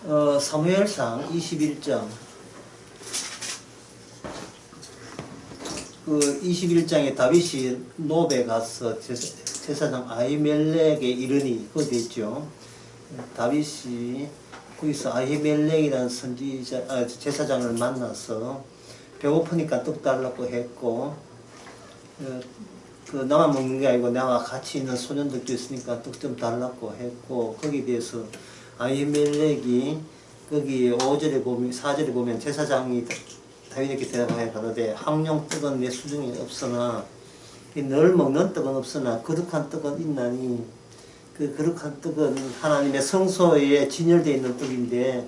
사무엘상 21장 그 21장에 다윗이 노베 가서 제사장 아히멜렉에 이르니 그거 됐죠. 다윗이 거기서 아히멜렉이라는 선지자 제사장을 만나서 배고프니까 떡 달라고 했고 그 나만 먹는 게 아니고 나와 같이 있는 소년들도 있으니까 떡 좀 달라고 했고 거기에 대해서 아히멜렉이 거기 5절에 보면 4절에 보면 제사장이 다윗에게 대답하여 가로되 항용 떡은 내 수중에 없으나 늘 먹는 떡은 없으나 거룩한 떡은 있나니 그 거룩한 떡은 하나님의 성소에 진열되어 있는 떡인데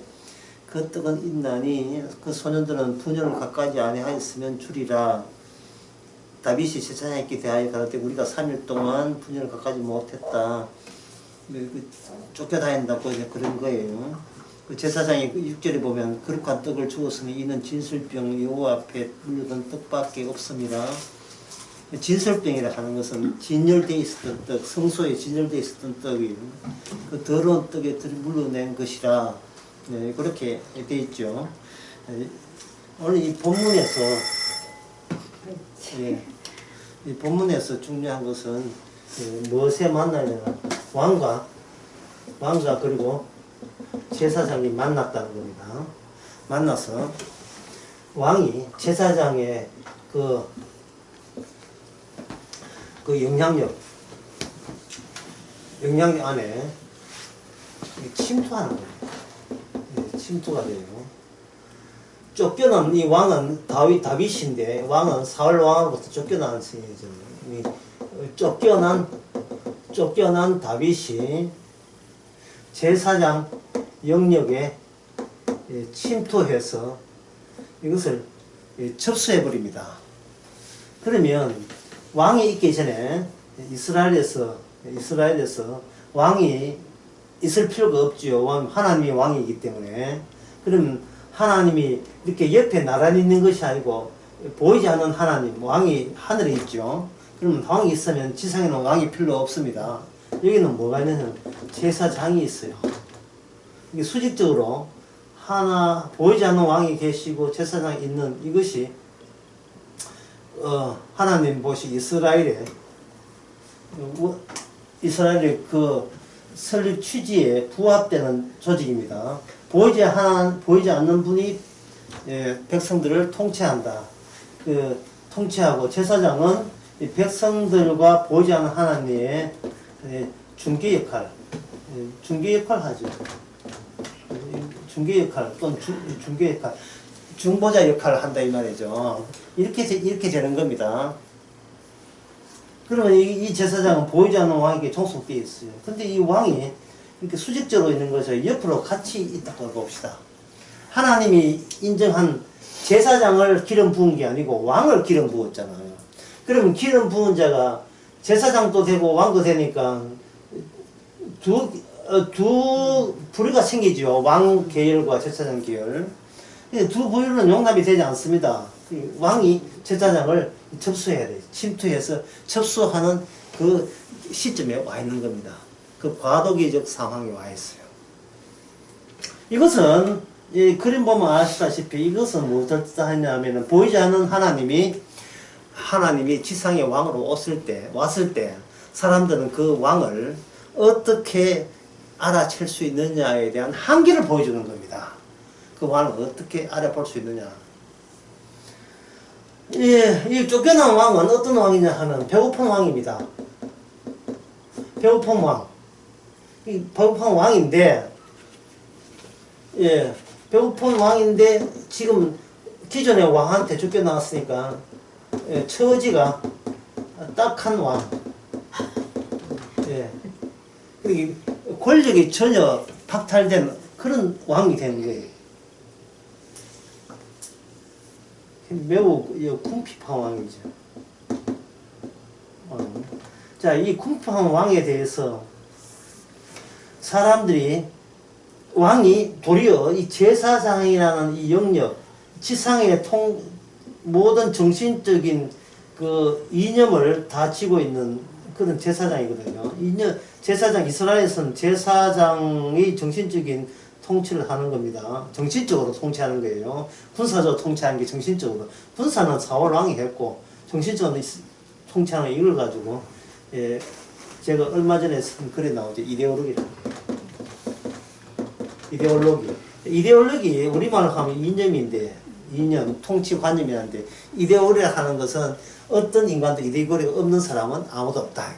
그 떡은 있나니 그 소년들은 분열을 가까이 아니하였으면 주리라. 다윗이 제사장에게 대하여 가로되 우리가 3일 동안 분열을 가까이 못했다. 쫓겨다닌다고 그런 거예요. 그 제사장이 6절에 보면 거룩한 떡을 주었으니 이는 진설병 여호와 앞에 물려던 떡밖에 없습니다. 진설병이라 하는 것은 진열되어 있었던 떡, 성소에 진열되어 있었던 떡이 그 더러운 떡에 물려낸 것이라 그렇게 되어 있죠. 오늘 이 본문에서 이 본문에서 중요한 것은 무엇에 만나냐면 왕과 그리고 제사장이 만났다는 겁니다. 만나서 왕이 제사장의 그 영향력 안에 침투하는 거예요. 침투가 돼요. 쫓겨난 이 왕은 다윗인데 왕은 사울 왕으로부터 쫓겨난 신이죠. 쫓겨난 다윗이 제사장 영역에 침투해서 이것을 접수해버립니다. 그러면 왕이 있기 전에 이스라엘에서 왕이 있을 필요가 없죠. 하나님이 왕이기 때문에. 그럼 하나님이 이렇게 옆에 나란히 있는 것이 아니고 보이지 않는 하나님, 왕이 하늘에 있죠. 그러면 왕이 있으면 지상에는 왕이 필요 없습니다. 여기는 뭐가 있느냐? 제사장이 있어요. 이게 수직적으로 하나 보이지 않는 왕이 계시고 제사장이 있는 이것이 하나님 보시 이스라엘의 그 설립 취지에 부합되는 조직입니다. 보이지 않는 분이 백성들을 통치한다. 통치하고 제사장은 이 백성들과 보이지 않는 하나님의 중개 역할 하죠. 중개 역할 또는 중개 역할, 중보자 역할을 한다 이 말이죠. 이렇게 되는 겁니다. 그러면 이 제사장은 보이지 않는 왕에게 종속되어 있어요. 근데 이 왕이 이렇게 수직적으로 있는 것을 옆으로 같이 있다고 봅시다. 하나님이 인정한 제사장을 기름 부은 게 아니고 왕을 기름 부었잖아요. 그러면 기름 부은 자가 제사장도 되고 왕도 되니까 두 부류가 생기죠. 왕 계열과 제사장 계열. 두 부류는 용납이 되지 않습니다. 왕이 제사장을 접수해야 돼요. 침투해서 접수하는 그 시점에 와 있는 겁니다. 그 과도기적 상황에 와 있어요. 이것은 그림 보면 아시다시피 이것은 무엇을 뜻하냐면은 보이지 않는 하나님이 지상의 왕으로 왔을 때 사람들은 그 왕을 어떻게 알아챌 수 있느냐에 대한 한계를 보여주는 겁니다. 그 왕을 어떻게 알아볼 수 있느냐. 이 쫓겨난 왕은 어떤 왕이냐 하면 배고픈 왕입니다. 배고픈 왕. 이 배고픈 왕인데, 배고픈 왕인데 지금 기존의 왕한테 쫓겨나왔으니까 처지가 딱한 왕. 권력이 전혀 박탈된 그런 왕이 되는 거예요. 매우 궁핍한 왕이죠. 자, 이 궁핍한 왕에 대해서 사람들이 왕이 도리어 이 제사장이라는 이 영역, 지상의 모든 정신적인 그 이념을 다 쥐고 있는 그런 제사장이거든요. 제사장, 이스라엘에서는 제사장의 정신적인 통치를 하는 겁니다. 정신적으로 통치하는 거예요. 군사적으로 통치하는 게 정신적으로. 군사는 사울왕이 했고 정신적으로 통치하는 이걸 가지고 예, 제가 얼마 전에 쓴 글에 나오죠. 이데올로기 우리말로 하면 이념인데 이념 통치관념이라는데 이데올로기라 하는 것은 어떤 인간도 이데올로기가 없는 사람은 아무도 없다.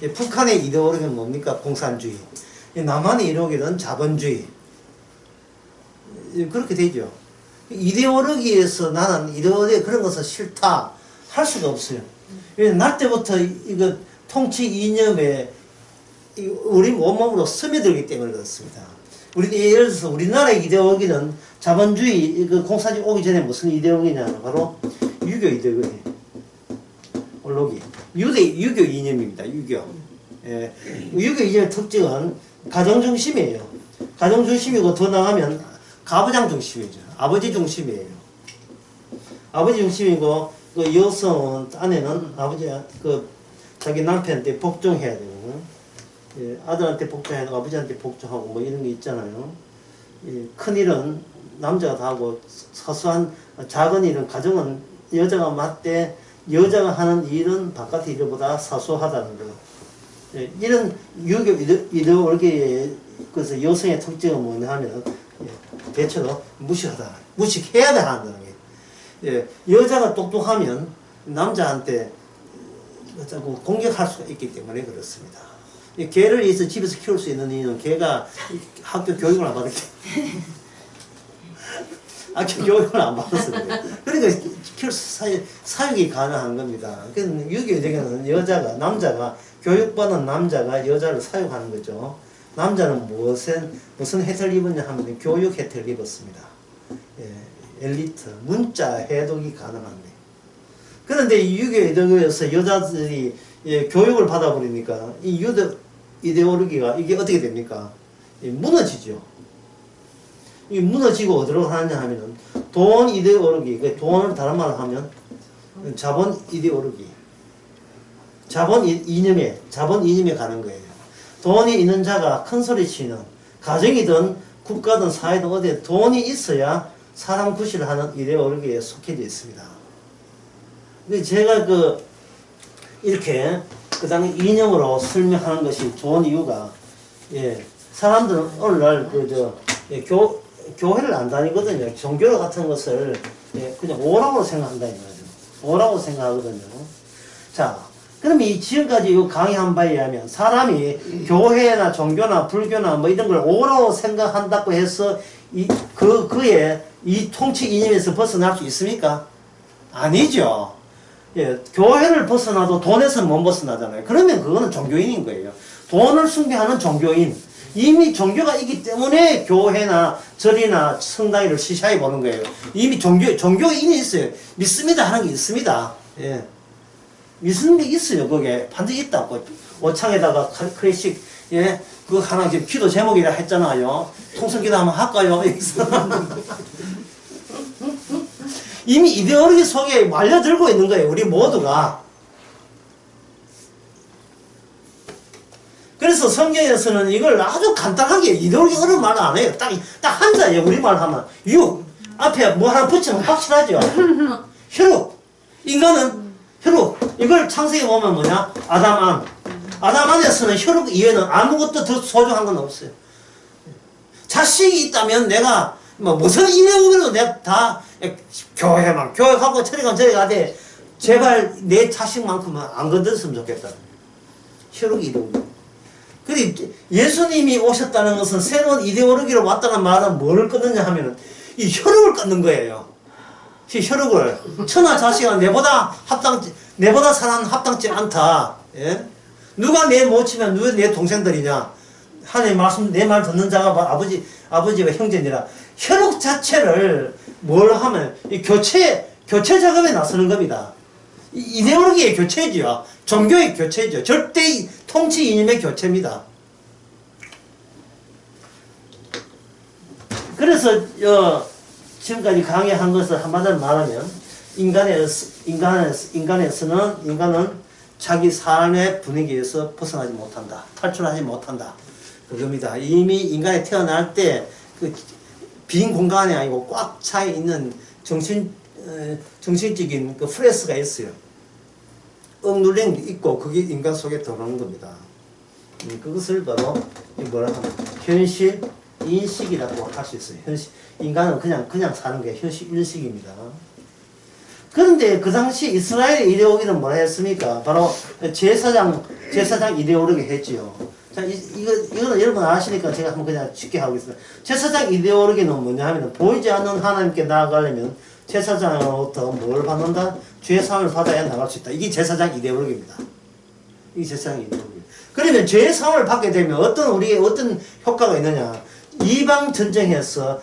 예, 북한의 이데올로기는 뭡니까? 공산주의. 남한의 이데올로기는 자본주의. 그렇게 되죠. 이데올로기에서 나는 이데올로기 그런 것은 싫다 할 수가 없어요. 날 때부터 이거 통치 이념에 우리 온몸으로 스며들기 때문에 그렇습니다. 예를 들어서 우리나라의 이데올로기는 자본주의, 그 공산주의 오기 전에 무슨 이데올로기냐? 바로 유교 이데올로기. 유교 이념입니다. 유교. 예. 유교 이념의 특징은 가정 중심이에요. 가정 중심이고 더 나가면 가부장 중심이죠. 아버지 중심이에요. 아버지 중심이고 그 여성은 아내는 자기 남편한테 복종해야 되고 예, 아들한테 복종해야 되고 아버지한테 복종하고 뭐 이런 게 있잖아요. 예, 큰일은 남자가 다 하고 사소한 작은 일은 가정은 여자가 맡되 여자가 하는 일은 바깥의 일보다 사소하다는 거. 예, 이런 유교 이데올로기의 그래서 여성의 특징은 뭐냐 하면 예, 대체로 무식해야 한다는 게. 예, 여자가 똑똑하면 남자한테 자꾸 공격할 수가 있기 때문에 그렇습니다. 개를 위해서 집에서 키울 수 있는 이유는 개가 학교 교육을 안 받았기 학교 교육을 안 받았습니다. 그러니까 사육이 가능한 겁니다. 그래서 유교적에는 남자가 교육받은 남자가 여자를 사육하는 거죠. 남자는 무슨 혜택을 입었냐 하면 교육 혜택을 입었습니다. 예, 엘리트, 문자 해독이 가능한데. 그런데 유교 이데올로기에서 여자들이 예, 교육을 받아버리니까 이 이데올로기가 이게 어떻게 됩니까? 예, 무너지죠. 이 무너지고 어디로 가느냐 하면은 돈 이데올로기, 그 돈을 다른 말로 하면 자본 이데올로기, 자본 이념에 가는 거예요. 돈이 있는 자가 큰 소리 치는 가정이든 국가든 사회든 어디에 돈이 있어야 사람 구실을 하는 이데올로기에 속해져 있습니다. 근데 제가 이렇게 그 다음에 이념으로 설명하는 것이 좋은 이유가 예, 사람들은 오늘날 교회를 안 다니거든요. 종교 같은 것을 예, 그냥 오라고 생각한다 이 말이죠. 오라고 생각하거든요. 자, 그럼 이 지금까지 이 강의한 바에 의하면 사람이 교회나 종교나 불교나 뭐 이런 걸 오라고 생각한다고 해서 그의 이 통치 이념에서 벗어날 수 있습니까? 아니죠. 예, 교회를 벗어나도 돈에서는 못 벗어나잖아요. 그러면 그거는 종교인인 거예요. 돈을 숭배하는 종교인. 이미 종교가 있기 때문에 교회나 절이나 성당을 시시하게 보는 거예요. 이미 종교인이 있어요. 믿습니다 하는 게 있습니다. 예. 믿는 게 있어요. 그게 반드시 있다고. 오창에다가 클래식, 예, 그 하나 지금 기도 제목이라 했잖아요. 통성기도 한번 할까요? 이미 이데올로기 속에 말려들고 있는 거예요. 우리 모두가. 그래서 성경에서는 이걸 아주 간단하게 이데올로기 어려운 말은 안 해요. 딱 한자예요. 우리말 하면. 앞에 뭐 하나 붙이면 확실하죠. 혈육. 인간은 혈육. 이걸 창세기 보면 뭐냐? 아담 안에서는 혈육 이외에는 아무것도 더 소중한 건 없어요. 자식이 있다면 내가 무슨 이메일로 내가 다 교회만 교육하고 저리 가되 제발 내 자식만큼은 안 건드렸으면 좋겠다. 혈육 이데올로기. 그리고 예수님이 오셨다는 것은 새로운 이데올로기로 왔다는 말은 뭐를 끊느냐 하면은 이 혈육을 끊는 거예요. 이 혈육을 천하 자식아 내보다 사람 합당치 않다. 예? 누가 내 모치면 누가 내 동생들이냐? 하나님 말씀 내 말 듣는 자가 아버지와 형제니라. 혈육 자체를 뭘 하면 이 교체 작업에 나서는 겁니다. 이데올로기의 교체죠. 종교의 교체죠. 절대 통치 이념의 교체입니다. 그래서 지금까지 강의한 것을 한마디로 말하면 인간은 자기 삶의 분위기에서 벗어나지 못한다. 탈출하지 못한다. 그겁니다. 이미 인간이 태어날 때 빈 공간이 아니고 꽉 차 있는 정신적인 그 프레스가 있어요. 억눌린 게 있고 그게 인간 속에 들어오는 겁니다. 그것을 바로 뭐라 하면 현실 인식이라고 할 수 있어요. 인간은 그냥 사는 게 현실 인식입니다. 그런데 그 당시 이스라엘 이데올로기는 뭐라 했습니까? 바로 제사장 이데올로기 했지요. 자, 이거는 여러분 아시니까 제가 한번 그냥 쉽게 하겠습니다. 제사장 이데올로기는 뭐냐 하면 보이지 않는 하나님께 나아가려면 제사장으로부터 뭘 받는다? 죄사함을 받아야 나갈 수 있다. 이게 제사장 이데올로기입니다. 이게 제사장 이데올로기. 그러면 죄사함을 받게 되면 우리에게 어떤 효과가 있느냐? 이방 전쟁에서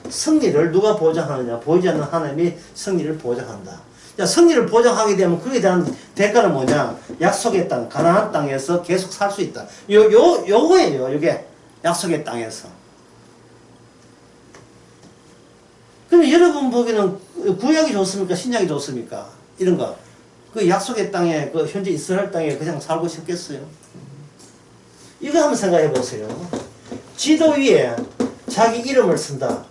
승리를 누가 보장하느냐? 보이지 않는 하나님이 승리를 보장한다. 자, 승리를 보장하게 되면 그에 대한 대가는 뭐냐? 약속의 땅, 가나안 땅에서 계속 살 수 있다. 요거예요. 요게 약속의 땅에서. 그럼 여러분 보기에는 구약이 좋습니까? 신약이 좋습니까? 이런 거. 그 약속의 땅에, 그 현재 이스라엘 땅에 그냥 살고 싶겠어요? 이거 한번 생각해 보세요. 지도 위에 자기 이름을 쓴다.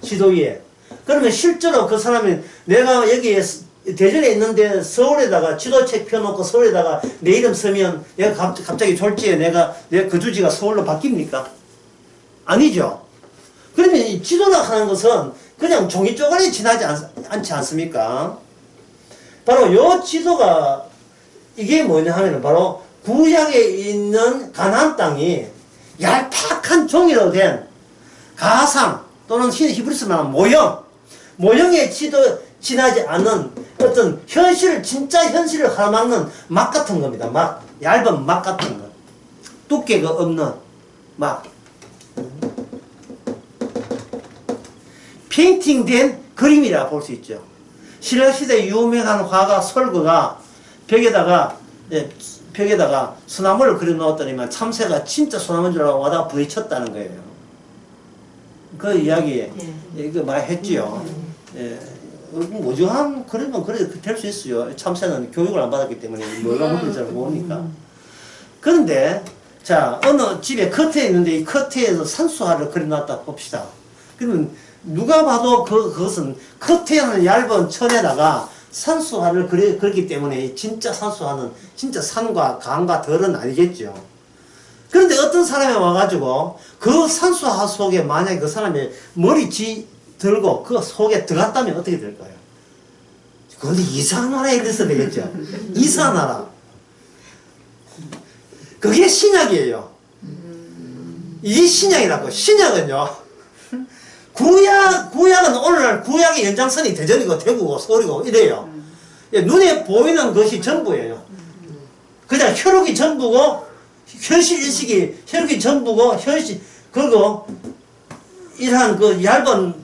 지도 위에. 그러면 실제로 그 사람이 내가 여기에 대전에 있는데 서울에다가 지도책 펴놓고 서울에다가 내 이름 쓰면 내가 갑자기 졸지에 내가 그 주지가 서울로 바뀝니까? 아니죠. 그러면 이 지도라 하는 것은 그냥 종이 쪼가리 지나지 않지 않습니까? 바로 요 지도가 이게 뭐냐 하면 바로 구약에 있는 가나안 땅이 얄팍한 종이로 된 가상 또는 히브리서 말하는 모형에 지나지 않는 어떤 진짜 현실을 가로막는 막 같은 겁니다. 막, 얇은 막 같은 거. 두께가 없는 막. 페인팅된 그림이라 볼 수 있죠. 신라시대 유명한 화가 솔거가 벽에다가 소나무를 그려 놓았더니만 참새가 진짜 소나무인 줄 알고 와다가 부딪혔다는 거예요. 그 이야기, 이거 많이 했지요. 무정한 그러면 그래 될 수 있어요. 참새는 교육을 안 받았기 때문에 뭐가 뭔지 잘 모르니까. 그런데 자, 어느 집에 커트에 있는데 이 커트에서 산수화를 그려놨다 봅시다. 그러면 누가 봐도 그것은 커트에는 얇은 천에다가 산수화를 그렸기 때문에 진짜 산수화는 진짜 산과 강과 덜은 아니겠죠. 그런데 어떤 사람이 와가지고 그 산수화 속에 만약에 그 사람이 머리 들고 그 속에 들어갔다면 어떻게 될까요? 그런데 이상한 나라에 있어야 되겠죠. 이상한 나라. 그게 신약이에요. 이 신약이라고. 신약은요. 구약은 오늘날 구약의 연장선이 대전이고 대구고 서울이고 이래요. 눈에 보이는 것이 전부예요. 그냥 혈육이 전부고 현실인식이 혈육이 전부고 그리고 이러한 그 얇은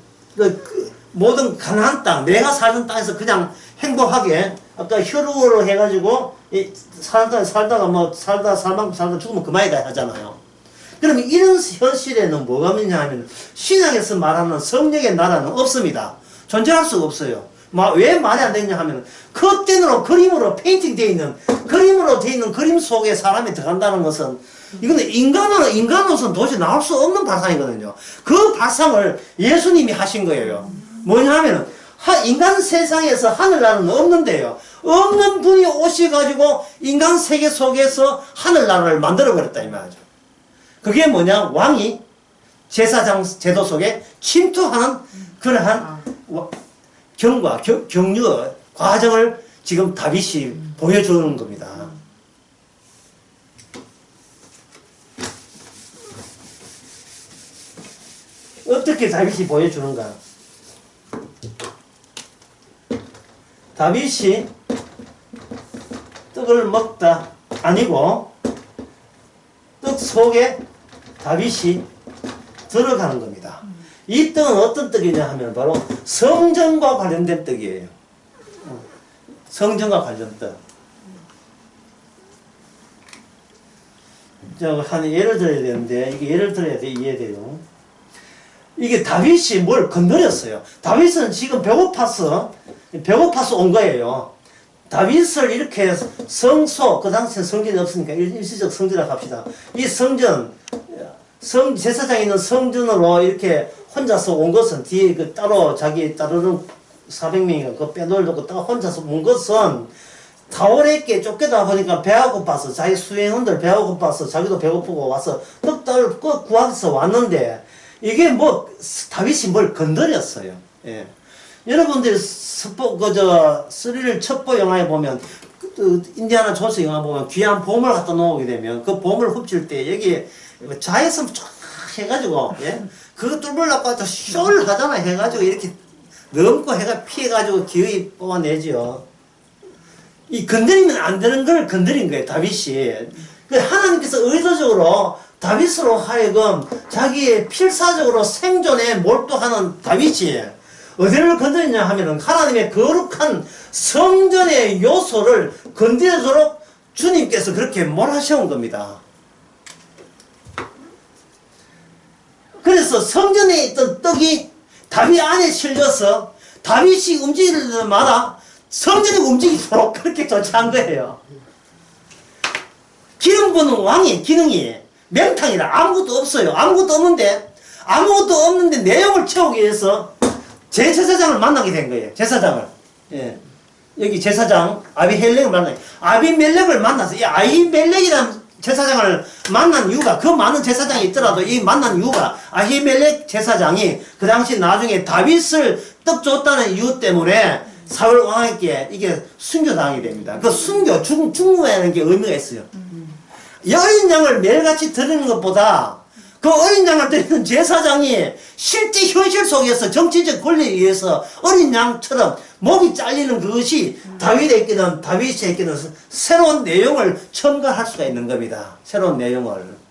모든 가나안 땅 내가 살던 땅에서 그냥 행복하게 아까 혈육으로 해가지고 살다가 살만큼 살다 죽으면 그만이다 하잖아요. 그러면 이런 현실에는 뭐가 있냐 하면 신약에서 말하는 성령의 나라는 없습니다. 존재할 수가 없어요. 왜 말이 안 되냐 하면 그때로 그림으로 되어 있는 그림 속에 사람이 들어간다는 것은 이거는 인간으로서는 도저히 나올 수 없는 발상이거든요. 그 발상을 예수님이 하신 거예요. 뭐냐 하면 인간 세상에서 하늘나라는 없는데요. 없는 분이 오셔가지고 인간 세계 속에서 하늘나라를 만들어버렸다 이 말이죠. 그게 뭐냐? 왕이 제사장 제도 속에 침투하는 그러한 경륜 과정을 지금 다윗이 보여주는 겁니다. 어떻게 다윗이 보여주는가? 다윗이 떡을 먹다 아니고 떡 속에 다윗이 들어가는 겁니다. 이 떡은 어떤 떡이냐 하면 바로 성전과 관련된 떡이에요. 성전과 관련 떡. 한 예를 들어야 되는데 이게 예를 들어야 돼 이해돼요. 이게 다윗이 뭘 건드렸어요. 다윗은 지금 배고파서 온 거예요. 다윗을 이렇게 성소, 그 당시에 성전이 없으니까 일시적 성전이라고 합시다. 이 성전, 제사장이 있는 성전으로 이렇게 혼자서 온 것은 뒤에 그 따로 자기 따르는 400명이가 그 빼놓고 딱 혼자서 온 것은 타오레께 쫓겨다 보니까 배가 고파서 자기 수행원들 배가 고파서 자기도 배고프고 와서 떡달을 구하면서 왔는데 이게 뭐 다윗이 뭘 건드렸어요. 예. 여러분들이 스릴 첩보 영화에 보면 인디아나 존스 영화 보면 귀한 보물 갖다 놓게 되면 그 보물 훔칠 때 여기 자외선 쫙 해가지고 예? 그거 뚫으려고 하다 숄 하잖아 해가지고 이렇게 넘고 해가 피해가지고 기어이 뽑아내죠. 이 건드리면 안 되는 걸 건드린 거예요 다윗이. 하나님께서 의도적으로 다윗으로 하여금 자기의 필사적으로 생존에 몰두하는 다윗이 어디를 건드리냐 하면은 하나님의 거룩한 성전의 요소를 건드리도록 주님께서 그렇게 몰아세운 겁니다. 그래서 성전에 있던 떡이 다윗 안에 실려서 다윗이 움직일 때마다 성전이 움직이도록 그렇게 조치한 거예요. 기름 부는 왕의 기능이 맹탕이라 아무것도 없어요. 아무것도 없는데 내용을 채우기 위해서 제사장을 만나게 된 거예요. 제사장을. 예. 여기 제사장 아비멜렉을 만나요. 아비멜렉을 만나서 이 아히멜렉이라는 제사장을 만난 이유가 그 많은 제사장이 있더라도 이 만난 이유가 아히멜렉 제사장이 그 당시 나중에 다윗을 떡 줬다는 이유 때문에 사울 왕에게 이게 순교당하게 됩니다. 그 순교, 중무라는 게 의미가 있어요. 어린 양을 매일같이 드리는 것보다 그 어린 양을 드리는 제사장이 실제 현실 속에서 정치적 권리에 의해서 어린 양처럼 목이 잘리는 그것이 다윗에게는 새로운 내용을 첨가할 수가 있는 겁니다. 새로운 내용을.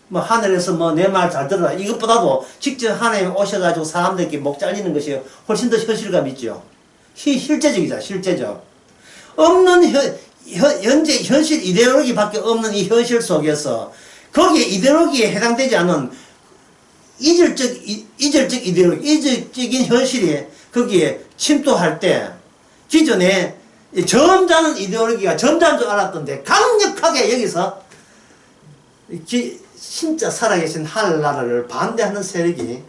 뭐 하늘에서 뭐 내 말 잘 들어라 이것보다도 직접 하나님 오셔가지고 사람들에게 목 잘리는 것이 훨씬 더 현실감 있죠. 실제적이죠. 실제적. 없는 현재 현실 이데올로기밖에 없는 이 현실 속에서 거기에 이데올로기에 해당되지 않은 이질적 이데올로기, 이질적인 현실이 거기에 침투할 때 기존에 점잖은 이데올로기가 점잖은 줄 알았던데 강력하게 여기서 진짜 살아계신 하늘나라를 반대하는 세력이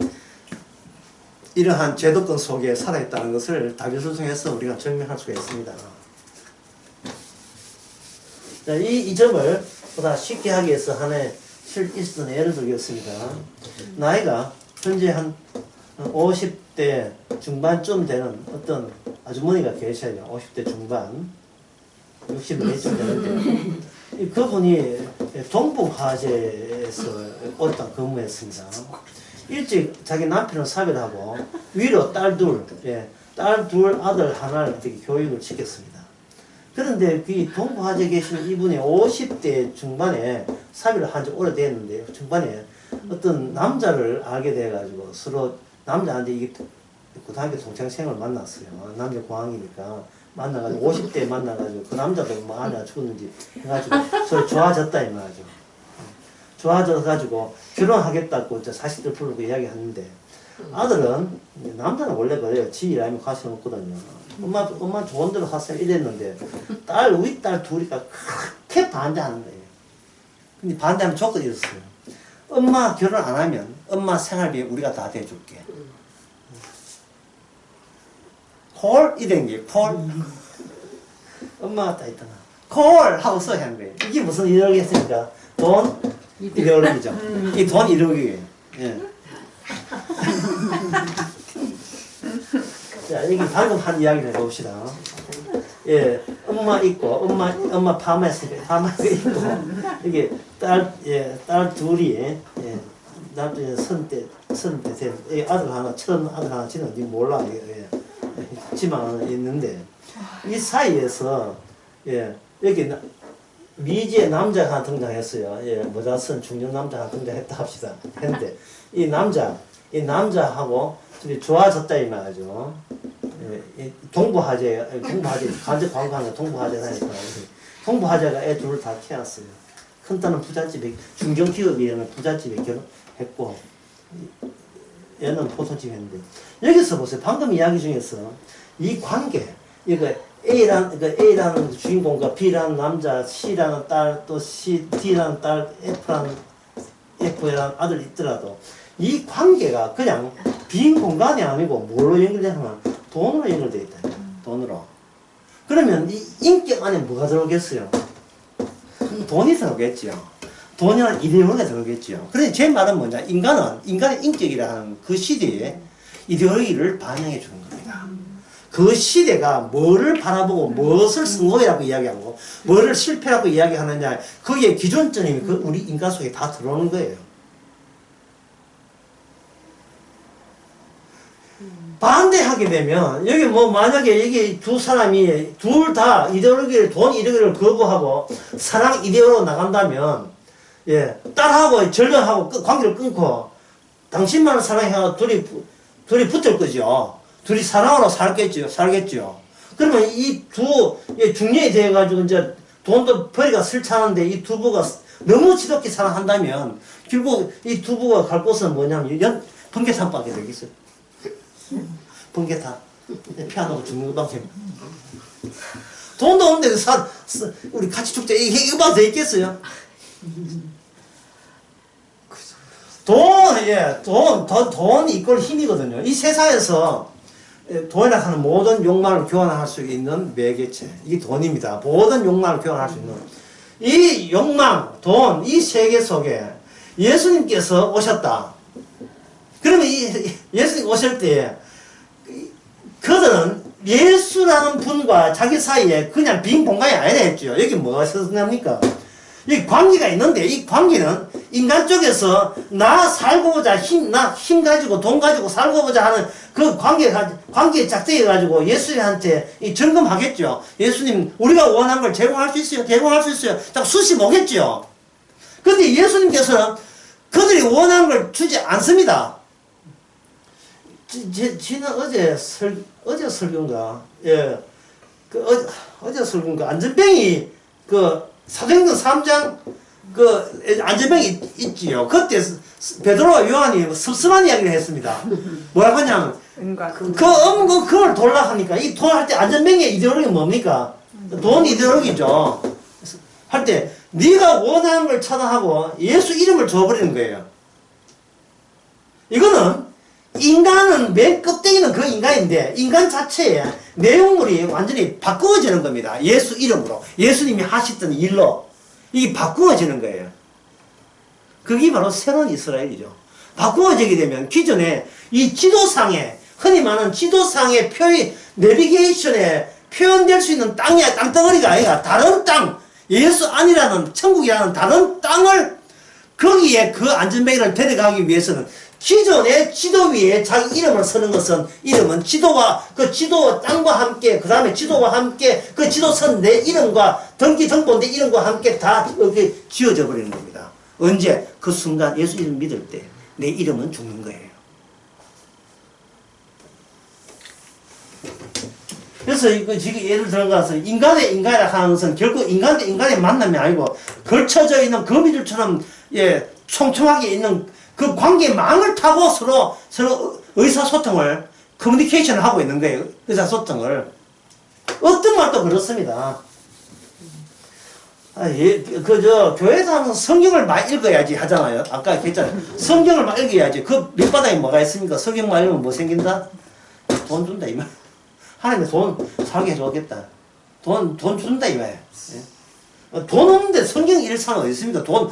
이러한 제도권 속에 살아있다는 것을 다윗을 통해서 우리가 증명할 수가 있습니다. 자, 이 점을 보다 쉽게 하기 위해서 하나의 있었던 예를 들겠습니다. 나이가 현재 한 50대 중반쯤 되는 어떤 아주머니가 계셔요. 50대 중반, 60대쯤 되는데 그분이 동북화재에서 오랫동안 근무했습니다. 일찍 자기 남편을 사별하고 위로 딸 둘, 딸 둘, 아들 하나를 어떻게 교육을 시켰습니다. 그런데 그 동북화재에 계시는 이분이 50대 중반에 사별을 한 지 오래됐는데 중반에 어떤 남자를 알게 돼가지고 서로 남자한테 이게 고등학교 동창생을 만났어요. 남자 고학이니까 만나가지고 50대에 만나가지고 그 남자도 뭐 아냐 죽었는지 해가지고 서로 좋아졌다 이 말이죠. 좋아져가지고 결혼하겠다고 40대 부르고 이야기하는데 아들은 남자는 원래 그래요. 지 일하면 가시는 없거든요. 엄마 좋은 데로 가세요 이랬는데 윗딸 둘이가 그렇게 반대하는 거예요. 근데 반대하면 조건이 있었어요. 엄마 결혼 안 하면 엄마 생활비 우리가 다 대줄게. 콜? 이런 게 콜? 엄마가 다 있잖아. 콜! 하고 써야 하는 거예요. 이게 무슨 이데올로기였습니까? 돈 이데올로기죠. 이 돈 이데올로기예요. 예. 자, 여기 방금 한 이야기를 해봅시다. 예, 엄마 있고, 엄마 파마에 있고, 이게 딸 둘이, 나중에 선대 된, 아들 하나, 아들 하나 지는지 몰라, 지만 있는데, 이 사이에서, 여기 미지의 남자가 하나 등장했어요. 모자 쓴 중년 남자가 하나 등장했다 합시다. 했는데, 이 남자하고 둘이 좋아졌다 이 말이죠. 동부화재 간접 광고하는 동부화재라니까. 동부화재가 애 둘을 다 키웠어요. 큰딸은 부잣집에 중견기업이라는 부잣집에 결혼했고 얘는 포도집 했는데 여기서 보세요. 방금 이야기 중에서 이 관계 이거 A라는 주인공과 B라는 남자, C라는 딸, 또 D라는 딸, F라는 F라는 아들이 있더라도 이 관계가 그냥 빈 공간이 아니고 뭘로 연결되냐면 돈으로 연결되어 있다. 돈으로. 그러면 이 인격 안에 뭐가 들어오겠어요? 돈이 들어오겠죠. 돈이란 이데올로기가 들어오겠죠. 그런데 제 말은 뭐냐? 인간의 인격이라는 그 시대에 이데올로기를 반영해 주는 겁니다. 그 시대가 뭐를 바라보고 무엇을 성공이라고 이야기하고 뭐를 실패라고 이야기하느냐, 거기에 기준점이 그 우리 인간 속에 다 들어오는 거예요. 반대하게 되면 여기 뭐 만약에 여기 두 사람이 둘 다 이데올로기를, 돈 이데올로기를 거부하고 사랑 이데올로기로 나간다면, 예, 딸하고 절연하고 관계를 끊고 당신만을 사랑해서 둘이 붙을 거죠. 둘이 사랑으로 살겠죠. 그러면 이 두 중년이 돼가지고 이제 돈도 벌이가 슬차는데 이 두 부가 너무 지독히 사랑한다면 결국 이 두 부가 갈 곳은 뭐냐면 번개탄밖에 되겠어요. 번개탄. 피아노가 죽는 것밖에. 돈도 없는데 우리 같이 죽자. 이거만 더 있겠어요? 돈이 이꼴 힘이거든요. 이 세상에서 돈이라 하는 모든 욕망을 교환할 수 있는 매개체. 이게 돈입니다. 모든 욕망을 교환할 수 있는. 이 욕망, 돈, 이 세계 속에 예수님께서 오셨다. 그러면 예수님 오실 때, 그들은 예수라는 분과 자기 사이에 그냥 빈 공간이 아니라 했죠. 여기 뭐가 생각합니까? 이 관계가 있는데, 이 관계는 인간 쪽에서 나 살고 보자, 힘 가지고 돈 가지고 살고 보자 하는 그 관계에 작정해가지고 예수님한테 점검하겠죠. 예수님, 우리가 원하는 걸 제공할 수 있어요? 제공할 수 있어요? 딱 수시 오겠죠. 근데 예수님께서는 그들이 원하는 걸 주지 않습니다. 지난 어제 설교인가? 예. 어제 설교인가? 안전뱅이, 사도행전 3장, 안전뱅이 있지요. 그때 베드로와 요한이 섭섭한 이야기를 했습니다. 뭐라고 하냐면, 그걸 돌라 하니까, 이 돈 할 때 안전뱅이의 이데올로기가 뭡니까? 돈 이데올로기죠. 할 때, 네가 원하는 걸 차단하고 예수 이름을 줘버리는 거예요. 이거는, 인간은 맨 껍데기는 그 인간인데 인간 자체의 내용물이 완전히 바꾸어지는 겁니다. 예수 이름으로. 예수님이 하셨던 일로 이게 바꾸어지는 거예요. 그게 바로 새로운 이스라엘이죠. 바꾸어지게 되면 기존에 이 지도상에, 흔히 말하는 지도상의 내비게이션에 표현될 수 있는 땅덩어리가 아니라 다른 땅, 예수 안이라는, 천국이라는 다른 땅을 거기에 그 안전뱅이를 데려가기 위해서는 기존의 지도 위에 자기 이름을 쓰는 것은, 이름은 지도와 땅과 함께, 그 다음에 지도와 함께 그 지도 선 내 이름과 등본대 이름과 함께 다 이렇게 지어져 버리는 겁니다. 언제? 그 순간 예수 이름 믿을 때 내 이름은 죽는 거예요. 그래서 지금 예를 들어가서 인간이라 하는 것은 결국 인간과 인간의 만남이 아니고 걸쳐져 있는 거미줄처럼 촘촘하게 있는 그 관계망을 타고 서로 의사소통을, 커뮤니케이션을 하고 있는 거예요. 의사소통을. 어떤 말도 그렇습니다. 교회에서 항상 성경을 많이 읽어야지 하잖아요. 아까 했잖아요. 성경을 많이 읽어야지. 그 밑바닥에 뭐가 있습니까? 성경만 읽으면 뭐 생긴다? 돈 준다, 이 말. 하나님이 돈 살게 해주겠다. 돈 준다, 이 말. 돈 없는데 성경 읽을 사람 어디 있습니까? 돈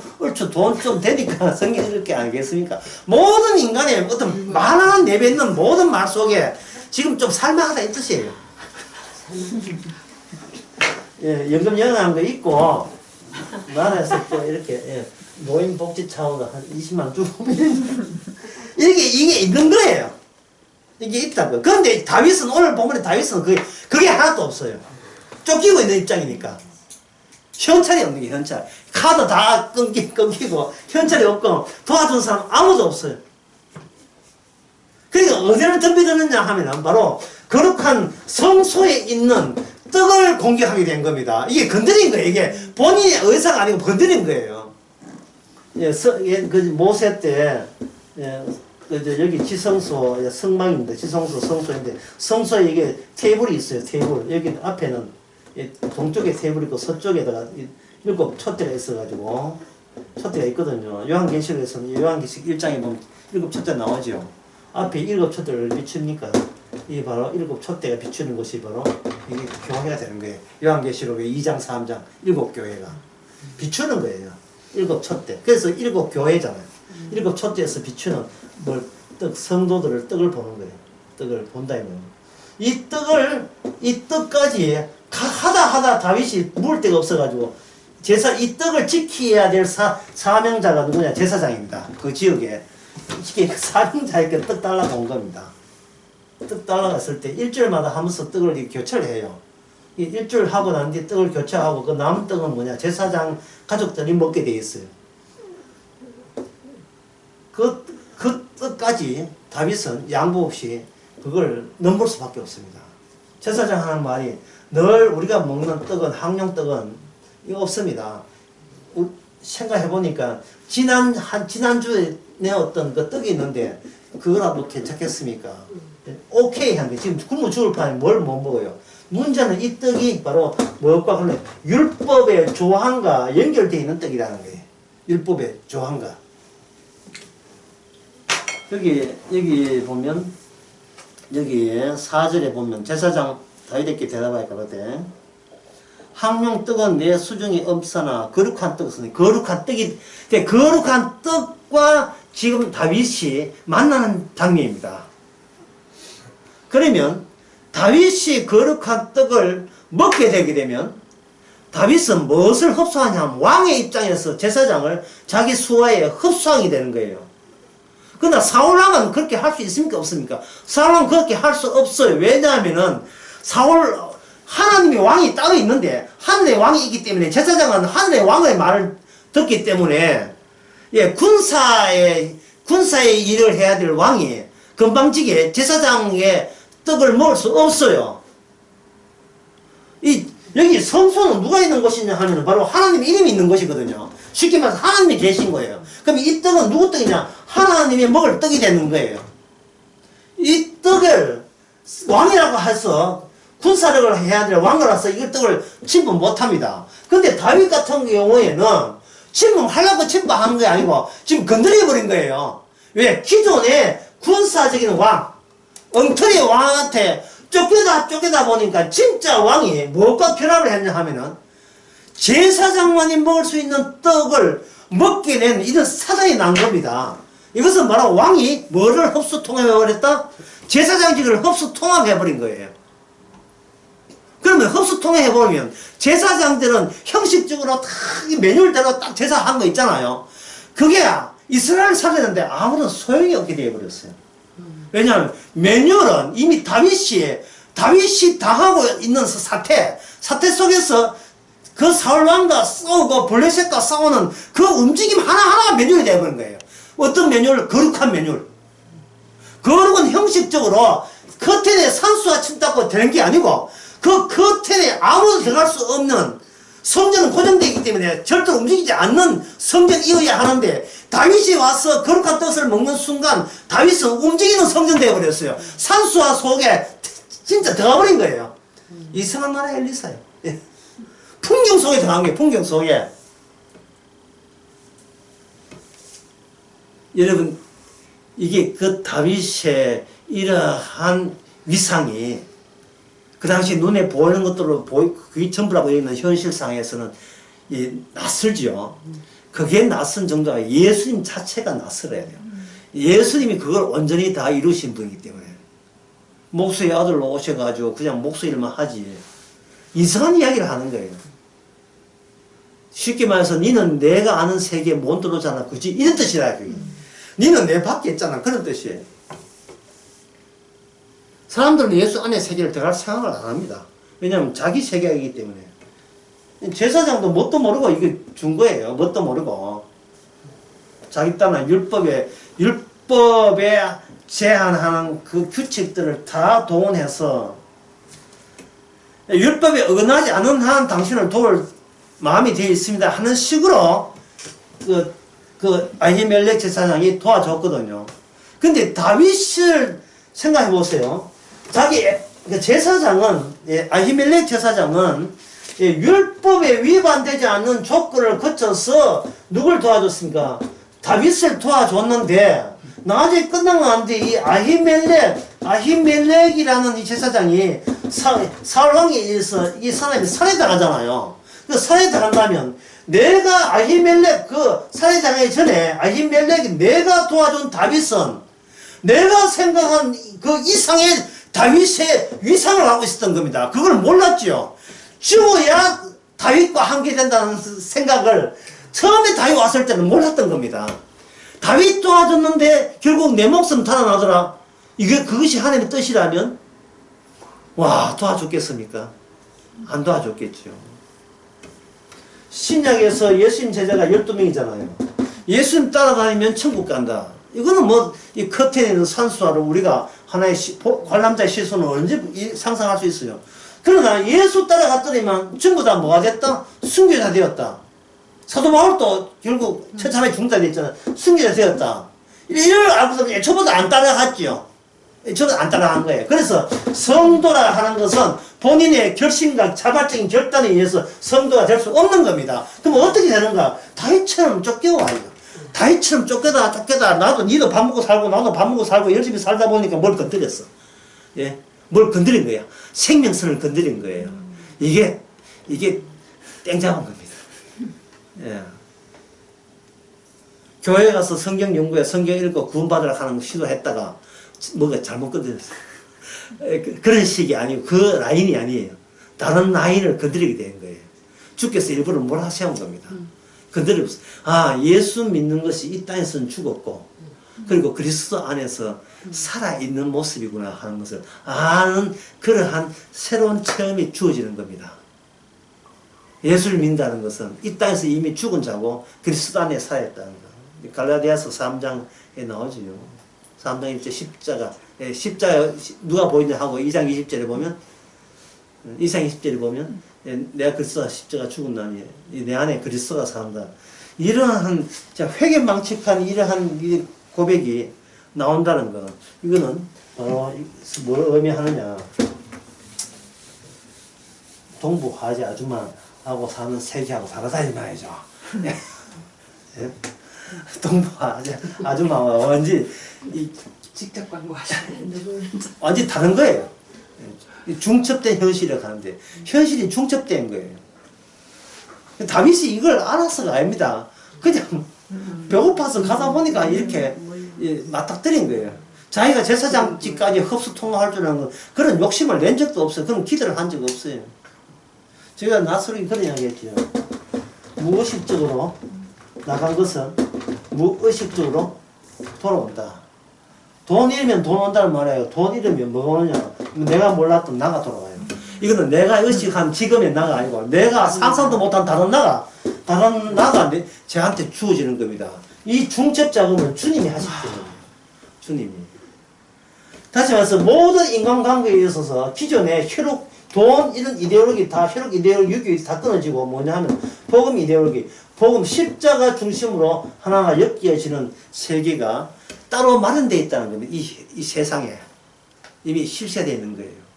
좀 되니까 성경 읽을 게 아니겠습니까? 모든 인간의 어떤 많은 내뱉는 모든 말 속에 지금 좀 살만하다 이 뜻이에요. 예, 연금 연하는 거 있고, 나라에서 또 이렇게, 노인복지 차원으로 한 20만 주고, 이게 있는 거예요. 이게 있다고요. 그런데 오늘 보면 다윗은 그게 하나도 없어요. 쫓기고 있는 입장이니까. 현찰이 없는 게 현찰. 카드 다 끊기고 현찰이 없고 도와준 사람 아무도 없어요. 그러니까 어디를 덤비드느냐 하면 바로 거룩한 성소에 있는 떡을 공격하게 된 겁니다. 이게 건드린 거예요. 이게 본인의 의사가 아니고 건드린 거예요. 모세 때 여기 지성소 성막입니다. 지성소 성소인데 성소에 이게 테이블이 있어요. 테이블. 여기 앞에는 동쪽에 테이블이 있고 서쪽에다가 7 촛대가 있어가지고 촛대가 있거든요. 요한계시록에서는 요한계시록 1장에 보면 7 촛대 나오죠. 앞에 7 촛대를 비춥니까? 이게 바로 7 촛대가 비추는 것이 바로 이게 교회가 되는 거예요. 요한계시록의 2장, 3장 7 교회가 비추는 거예요. 7 촛대. 그래서 7 교회잖아요. 7 촛대에서 비추는 성도들을 떡을 보는 거예요. 떡을 본다 이 말이에요. 이 떡까지 하다 다윗이 물 데가 없어가지고 이 떡을 지켜야 될 사명자가 누구냐? 제사장입니다. 그 지역에. 이게 사명자에게 떡 달라고 온 겁니다. 떡 달라갔을 때 일주일마다 하면서 떡을 이렇게 교체를 해요. 일주일 하고 난 뒤에 떡을 교체하고 그 남은 떡은 뭐냐? 제사장 가족들이 먹게 돼 있어요. 그 떡까지 다윗은 양보 없이 그걸 넘볼 수밖에 없습니다. 제사장 하는 말이 늘 우리가 먹는 떡은 항룡떡은 이거 없습니다. 생각해보니까 지난주에 내었던 그 떡이 있는데 그거라도 괜찮겠습니까? 오케이 한 게 지금 굶어 죽을 판에 뭘 못 먹어요. 문제는 이 떡이 바로 무엇과 관련 율법의 조항과 연결되어 있는 떡이라는 거예요. 율법의 조항과 여기 보면 여기 4절에 보면 제사장 다윗에게 대답하여 가로되 항룡떡은 내 수중에 없으나 거룩한 떡은 거룩한 떡이 거룩한 떡과 지금 다윗이 만나는 장면입니다. 그러면 다윗이 거룩한 떡을 먹게 되게 되면 다윗은 무엇을 흡수하냐면 왕의 입장에서 제사장을 자기 수하에 흡수하게 되는 거예요. 그러나 사울왕은 그렇게 할 수 있습니까? 없습니까? 사울왕은 그렇게 할 수 없어요. 왜냐하면은 하나님의 왕이 따로 있는데 하늘의 왕이 있기 때문에 제사장은 하늘의 왕의 말을 듣기 때문에 군사의 일을 해야 될 왕이 건방지게 제사장의 떡을 먹을 수 없어요. 여기 성소는 누가 있는 것이냐 하면 바로 하나님의 이름이 있는 것이거든요. 쉽게 말해서 하나님이 계신 거예요. 그럼 이 떡은 누구 떡이냐? 하나님이 먹을 떡이 되는 거예요. 이 떡을 왕이라고 해서 군사력을 해야 될 왕으로서 이 떡을 침범 못합니다. 근데 다윗 같은 경우에는 침범하려고 침범한 게 아니고 지금 건드려버린 거예요. 왜? 기존의 군사적인 왕, 엉터리 왕한테 쫓겨다 보니까 진짜 왕이 무엇과 결합을 했냐 하면은 제사장만이 먹을 수 있는 떡을 먹게 된 이런 사단이 난 겁니다. 이것은 바로 왕이 뭐를 흡수 통합해버렸다? 제사장직을 흡수 통합해버린 거예요. 그러면 흡수 통합해버리면 제사장들은 형식적으로 다 매뉴얼대로 딱 제사한 거 있잖아요. 그게 이스라엘 살렸는데 아무런 소용이 없게 되어버렸어요. 왜냐하면 매뉴얼은 이미 다윗이 당하고 있는 사태 속에서 그 사울왕과 싸우고 블레셋과 싸우는 그 움직임 하나하나가 매뉴얼이 되어버린 거예요. 어떤 매뉴얼? 거룩한 매뉴얼. 거룩은 형식적으로 커튼에 산수와 침닦고 되는 게 아니고 그 커튼에 아무도 들어갈 수 없는 성전은 고정되어 있기 때문에 절대로 움직이지 않는 성전이어야 하는데 다윗이 와서 거룩한 떡을 먹는 순간 다윗은 움직이는 성전 되어버렸어요. 산수와 속에 진짜 들어가버린 거예요. 이상한 나라의 엘리사예요. 풍경 속에 들어간 거예요. 풍경 속에. 여러분 이게 그 다윗의 이러한 위상이 그 당시 눈에 보이는 것들로 그게 전부라고 있는 현실상에서는 낯설죠. 그게 낯선 정도가 예수님 자체가 낯설어야 돼요. 예수님이 그걸 온전히 다 이루신 분이기 때문에 목수의 아들로 오셔가지고 그냥 목수 일만 하지 이상한 이야기를 하는 거예요. 쉽게 말해서 니는 내가 아는 세계에 못 들어오잖아. 그치? 이런 뜻이라. 니는 내 밖에 있잖아. 그런 뜻이에요. 사람들은 예수 안에 세계를 들어갈 생각을 안 합니다. 왜냐하면 자기 세계이기 때문에. 제사장도 뭣도 모르고 이게 준 거예요. 뭣도 모르고. 자기 딴은 율법에 제한하는 그 규칙들을 다 동원해서 율법에 어긋나지 않은 한 당신을 도울 마음이 되어 있습니다 하는 식으로 그 아히멜렉 제사장이 도와줬거든요. 근데 다윗을 생각해 보세요. 자기 제사장은 아히멜렉 제사장은 예, 율법에 위반되지 않는 조건을 거쳐서 누굴 도와줬습니까? 다윗을 도와줬는데 나중에 끝난 건 아닌데 이 아히멜렉이라는 이 제사장이 사울왕에 의해서 이 사람이 살해당하잖아요. 그 살해당한다면 내가 아히멜렉 그 살해당하기 전에 아히멜렉이 내가 도와준 다윗은 내가 생각한 그 이상의 다윗의 위상을 하고 있었던 겁니다. 그걸 몰랐죠. 죽어야 다윗과 함께 된다는 생각을 처음에 다윗 왔을 때는 몰랐던 겁니다. 다윗 도와줬는데 결국 내 목숨 달아나더라. 그것이 하나님의 뜻이라면 와 도와줬겠습니까? 안 도와줬겠죠. 신약에서 예수님 제자가 12명이잖아요. 예수님 따라다니면 천국 간다. 이거는 뭐 이 커튼에 있는 산수화를 우리가 하나의 관람자의 시선을 언제 상상할 수 있어요. 그러나 예수 따라갔더니만 전부 다 뭐가 됐다? 순교자 되었다. 사도 바울도 결국 처참하게 죽는다 됐잖아. 순교자 되었다. 이걸 알고서 저보다 안 따라갔죠. 저보다 안 따라간 거예요. 그래서 성도라 하는 것은 본인의 결심과 자발적인 결단에 의해서 성도가 될 수 없는 겁니다. 그럼 어떻게 되는가? 다윗처럼 쫓겨와요. 다윗처럼 쫓겨다 나도 니도 밥 먹고 살고 나도 밥 먹고 살고 열심히 살다 보니까 뭘 건드렸어. 예? 뭘 건드린 거야. 생명선을 건드린 거예요. 이게 땡 잡은 겁니다. 예. 교회 가서 성경 연구에 성경 읽고 구원받으라 하는 거 시도했다가 뭐가 잘못 건드렸어. 그런 식이 아니고 그 라인이 아니에요. 다른 라인을 건드리게 된 거예요. 주께서 일부러 몰아세운 겁니다. 건드리면서 예수 믿는 것이 이 땅에서는 죽었고 그리고 그리스도 안에서 살아있는 모습이구나 하는 것을 아는 그러한 새로운 체험이 주어지는 겁니다. 예수를 믿는다는 것은 이 땅에서 이미 죽은 자고 그리스도 안에 살아있다는 거. 갈라디아서 3장에 나오죠. 3장 1절 십자가 누가 보이냐 하고 2장 20절에 보면 2장 20절에 보면 내가 그리스도가 십자가 죽은 나니 내 안에 그리스도가 산다. 이러한 회개망측한 이러한 고백이 나온다는 거. 이거는 뭘 의미하느냐. 동부 화재 아줌마하고 사는 세계하고 다르다는 말이죠. 동부 화재 아줌마와 완전히 직접 광고하시는 완전히 다른 거예요. 중첩된 현실에 가는데 현실이 중첩된 거예요. 다윗이 이걸 알아서가 아닙니다. 그냥 배고파서 가다 보니까 이렇게 맞닥뜨린 거예요. 자기가 제사장직까지 흡수통화할 줄 아는 그런 욕심을 낸 적도 없어요. 그런 기도를 한 적 없어요. 제가 나설이 그런 이야기 했죠. 무의식적으로 나간 것은 무의식적으로 돌아온다. 돈 잃으면 돈 온다는 말이에요. 돈 잃으면 뭐가 오느냐. 내가 몰랐던 나가 돌아와요. 이거는 내가 의식한 지금의 나가 아니고 내가 상상도 못한 다른 나가 저한테 주어지는 겁니다. 이 중첩 작업을 주님이 하실 거예요. 주님이. 다시 말해서 모든 인간관계에 있어서 기존의 혈육, 돈 이런 이데올로기 다 혈육 이데올로기, 유교 다 끊어지고 뭐냐 하면 복음 이데올로기, 복음 십자가 중심으로 하나가 엮여지는 세계가 따로 마련되어 있다는 겁니다. 이 세상에 이미 실체되어 있는 거예요.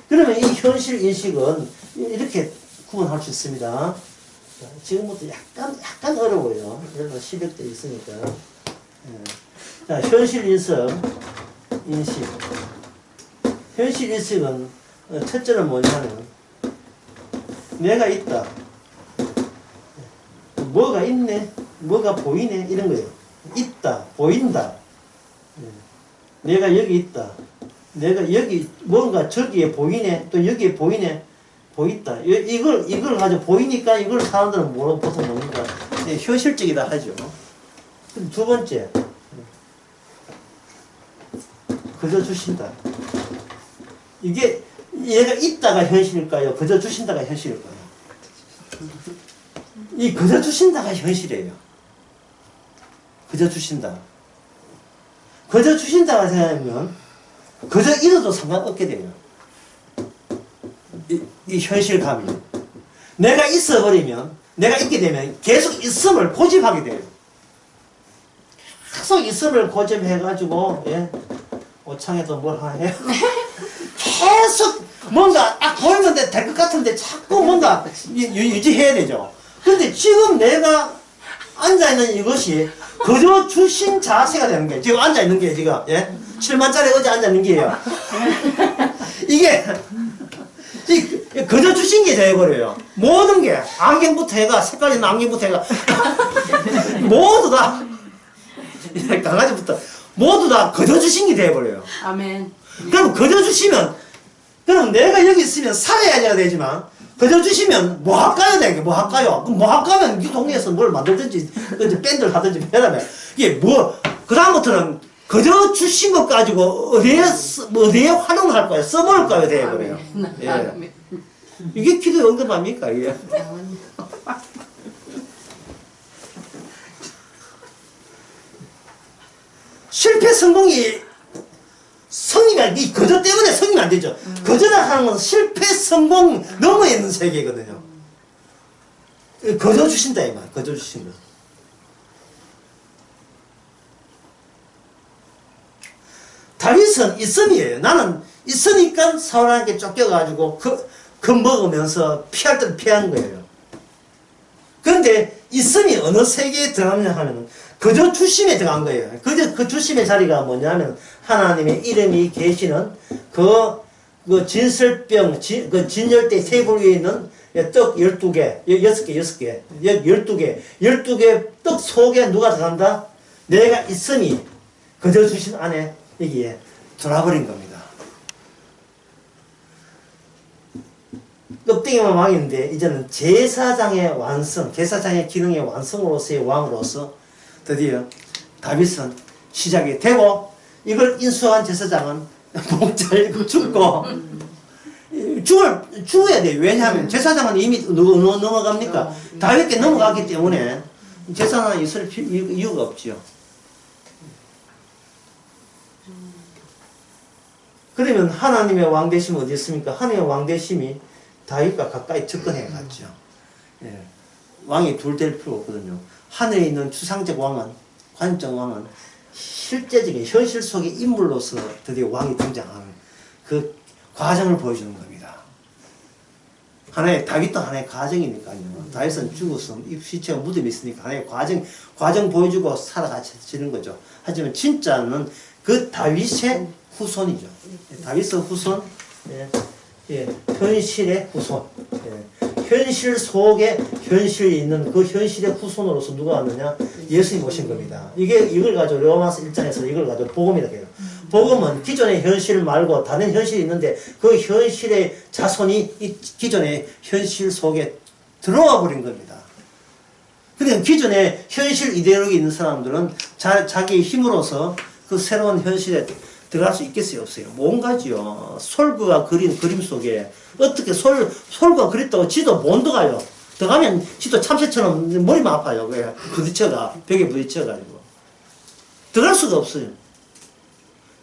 그러면 이 현실 인식은 이렇게 구분할 수 있습니다. 지금부터 약간 어려워요. 여러분 시력도 있으니까. 자, 현실 인식. 현실 인식은 첫째는 뭐냐면 내가 있다. 뭐가 있네. 뭐가 보이네. 이런 거예요. 있다. 보인다. 내가 여기 있다. 내가 여기 뭔가 저기에 보이네. 또 여기에 보이네. 보인다. 이걸 가지고 보이니까 이걸 사람들은 보통 뭡니까? 현실적이다 하죠. 두 번째. 그저 주신다. 이게 얘가 있다가 현실일까요? 그저 주신다가 현실일까요? 이 그저 주신다가 현실이에요. 그저 주신다. 그저 주신다가 생각하면 그저 잃어도 상관없게 돼요. 이 현실감이. 내가 있어버리면, 내가 있게 되면 계속 있음을 고집하게 돼요. 계속 있음을 고집해가지고, 오창에도 뭘 하나 해요? 계속 뭔가 딱 보이면 될 것 같은데 자꾸 뭔가 유지해야 되죠. 근데 지금 내가 앉아있는 이것이 그저 주신 자세가 되는 거예요. 지금 앉아있는 게 지금, 예? 7만짜리 어제 앉아있는 게요. 이게, 그저 주신 게 되어버려요. 모든 게, 안경부터 해가, 색깔 있는 안경부터 해가, 모두 다, 강아지부터, 모두 다 그저 주신 게 되어버려요. 아멘. 그럼 그저 주시면, 그럼 내가 여기 있으면 살아야 되지만, 그저 주시면 뭐 할까요? 내가 뭐 할까요? 그럼 뭐 할까면 이 동네에서 뭘 만들든지, 밴드를 하든지 해라면, 이게 뭐, 그다음부터는 그저 주신 것 가지고 어디에 활용할 거예요? 써먹을 거예요? 되어버려요. 예. 이게 기도 응답 아닙니까? 이게. 실패 성공이 성님이 아니, 거저 때문에 성님이 안 되죠. 거저라 하는 건 실패 성공 너머에 있는 세계거든요. 거저 주신다, 이 말. 거저 주신다. 다윗은 있음이에요. 나는 있으니까 사울에게 쫓겨가지고 겁먹으면서 피할 때는 피한 거예요. 그런데 있음이 어느 세계에 들어가느냐 하면 그저 주심에 들어간 거예요. 그 주심의 자리가 뭐냐면 하나님의 이름이 계시는 그 진설병, 그 진열대 테이블 위에 있는 떡 12개, 6개, 12개 떡 속에 누가 들어간다? 내가 있음이 그저 주신 안에 여기에 들어와버린 겁니다. 껍데기만 왕인데 이제는 제사장의 완성, 제사장의 기능의 완성으로서의 왕으로서 드디어 다윗은 시작이 되고 이걸 인수한 제사장은 목 잘리고 죽고 죽어야 돼요. 왜냐하면 제사장은 이미 넘어갑니까? 다윗께 넘어갔기 때문에 제사장은 있을 이유가 없지요. 그러면 하나님의 왕대심이 어디 있습니까? 하나님의 왕대심이 다윗과 가까이 접근해 갔죠. 예. 왕이 둘 될 필요 없거든요. 하늘에 있는 추상적 왕은, 관적 왕은 실제적인 현실 속의 인물로서 드디어 왕이 등장하는 그 과정을 보여주는 겁니다. 다윗도 하나의 과정이니까요. 다윗은 죽어서 이 시체가 무덤이 있으니까 하나의 과정 보여주고 살아가시는 거죠. 하지만 진짜는 그 다윗의 후손이죠. 다윗의 후손, 현실의 후손. 현실 속에 현실이 있는 그 현실의 후손으로서 누가 왔느냐? 예수님 오신 겁니다. 이걸 가지고 로마서 1장에서 이걸 가지고 복음이라고 해요. 복음은 기존의 현실 말고 다른 현실이 있는데 그 현실의 자손이 이 기존의 현실 속에 들어와 버린 겁니다. 그러니까 기존의 현실 이데올로기 있는 사람들은 자기 힘으로서 그 새로운 현실에 들어갈 수 있겠어요? 없어요? 뭔가지요. 솔그가 그린 그림 속에 어떻게 솔그가 그렸다고 지도 못 들어가요. 들어가면 지도 참새처럼 머리만 아파요. 왜? 벽에 부딪혀가지고. 들어갈 수가 없어요.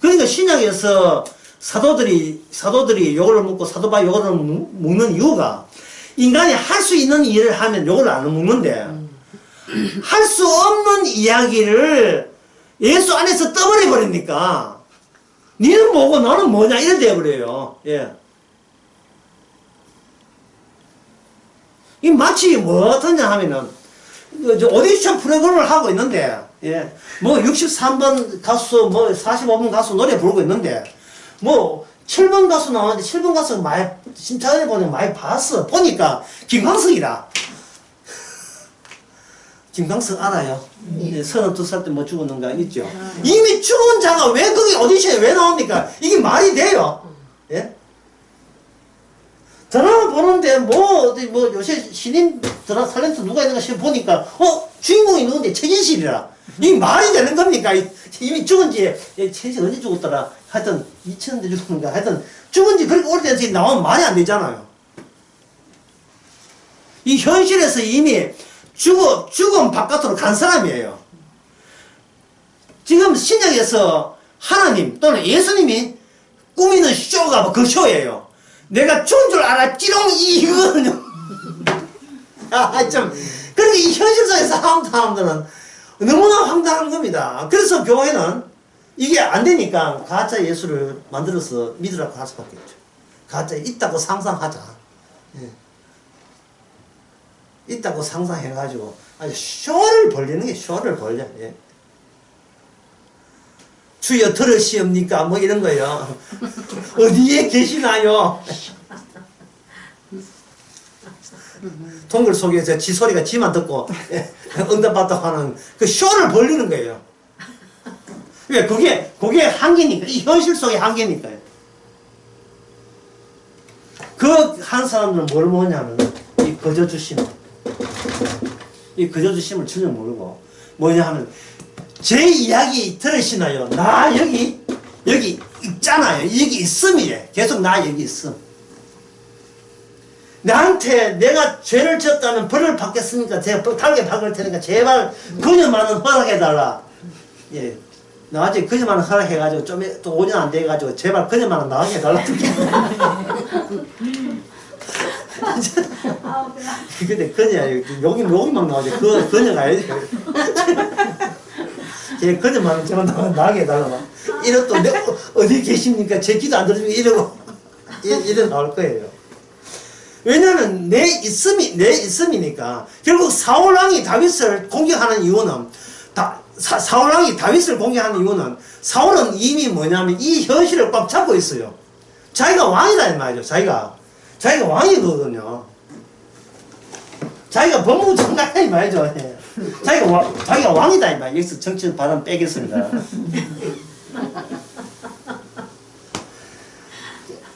그러니까 신약에서 사도들이 요거를 먹고 사도바 요거를 먹는 이유가 인간이 할 수 있는 일을 하면 요거를 안 먹는데 할 수 없는 이야기를 예수 안에서 떠버려 버리니까 니는 뭐고 너는 뭐냐 이래 돼버려요. 예. 이 마치 뭐 어떠냐 하면은 오디션 프로그램을 하고 있는데 예. 뭐 63번 가수 뭐 45번 가수 노래 부르고 있는데 뭐 7번 가수 나왔는데 7번 가수 많이 심사위원 보면 많이 봤어. 보니까 김광석이라. 김광석 알아요? 32살 때 뭐 죽었는가 있죠? 이미 죽은 자가 왜 거기 오디션에 왜 나옵니까? 이게 말이 돼요? 예? 드라마 보는데 뭐 요새 신인 드라마 탤런트 누가 있는가 싶어 보니까 주인공이 누군데 최진실이라. 이게 말이 되는 겁니까? 이미 죽은 지 최진실 언제 죽었더라? 하여튼 2000년대 죽었는가? 하여튼 죽은 지 그렇게 오래돼서 나오면 말이 안 되잖아요. 이 현실에서 이미 죽음 바깥으로 간 사람이에요. 지금 신약에서 하나님 또는 예수님이 꾸미는 쇼가 그 쇼예요. 내가 죽은 줄 알았지롱 이거거든요. 그러니까 이 현실 속에서 하는 사람들은 너무나 황당한 겁니다. 그래서 교회는 이게 안 되니까 가짜 예수를 만들어서 믿으라고 할 수밖에 없죠. 가짜 있다고 상상하자. 예. 있다고 상상해가지고 아주 쇼를 벌리는 게 쇼를 벌려. 예. 주여 들으시옵니까? 뭐 이런 거요. 어디에 계시나요? 동굴 속에서 지 소리가 지만 듣고 응답받다고 하는 그 쇼를 벌리는 거예요. 왜? 그게 한계니까. 이 현실 속의 한계니까요. 그 한 사람들은 뭘 모르냐면 이 거저주심. 이 거저주심을 전혀 모르고 뭐냐 하면 제 이야기 들으시나요? 나 여기 있잖아요. 여기 있음이래. 계속 나 여기 있음. 나한테 내가 죄를 지었다면 벌을 받겠으니까 제가 달게 박을 테니까 제발 그녀만은 허락해달라. 예. 나중에 그녀만은 허락해가지고 좀 또 5년 안 돼가지고 제발 그녀만은 나가게 해달라. 근데 그녀야 여기 막 나오죠. 그녀가 아니지. 제 그녀만은 제발 나가게 해달라. 이런 또 어디 계십니까? 제 기도 안 들으면 이러 나올 거예요. 왜냐면 내 있음이니까. 결국 사울왕이 다윗을 공격하는 이유는 사울왕이 다윗을 공격하는 이유는 사울은 이미 뭐냐면 이 현실을 꽉 잡고 있어요. 자기가 왕이다 이 말이죠. 자기가 왕이거든요. 자기가 법무부 장관이다 이 말이죠. 자기가 왕이다 이 말. 여기서 정치 발언 빼겠습니다.